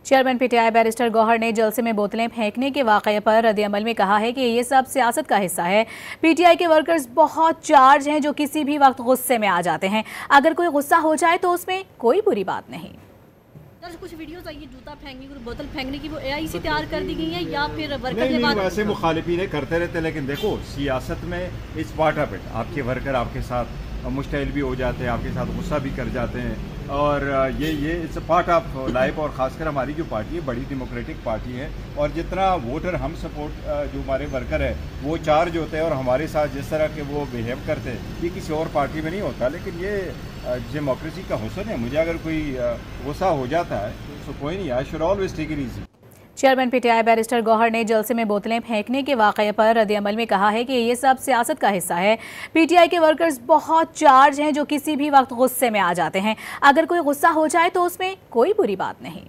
Chairman PTI barrister Gohar ने जलसे में बोतलें फेंकने के वाकये पर रद्द-ए-अमल में कहा है कि ये सब सियासत का हिस्सा है। पीटीआई के वर्कर्स बहुत चार्ज हैं जो किसी भी वक्त गुस्से में आ जाते हैं। अगर कोई गुस्सा हो जाए तो उसमें कोई बुरी बात नहीं। कुछ वीडियोस आई है जूता फेंकने की, बोतल फेंकने की, वो एआई से तैयार कर दी गई है या फिर वर्कर के बाद? वैसे मुखालिफिन करते रहते, लेकिन देखो सियासत में इस पार्ट ऑफ इट, आपके वर्कर आपके साथ मुश्तइल भी हो जाते हैं, आपके साथ गुस्सा भी कर जाते हैं, और ये इट्स पार्ट ऑफ लाइफ। और ख़ासकर हमारी जो पार्टी है बड़ी डेमोक्रेटिक पार्टी है, और जितना वोटर हम सपोर्ट जो हमारे वर्कर है वो चार्ज होते हैं और हमारे साथ जिस तरह के वो बिहेव करते हैं ये किसी और पार्टी में नहीं होता। लेकिन ये डेमोक्रेसी का हुस्न है। मुझे अगर कोई गुस्सा हो जाता है तो कोई नहीं, I should always take it easy. Chairman PTI barrister Gohar ने जलसे में बोतलें फेंकने के वाकये पर रद्द-ए-अमल में कहा है कि ये सब सियासत का हिस्सा है। पीटीआई के वर्कर्स बहुत चार्ज हैं जो किसी भी वक्त गुस्से में आ जाते हैं। अगर कोई गुस्सा हो जाए तो उसमें कोई बुरी बात नहीं।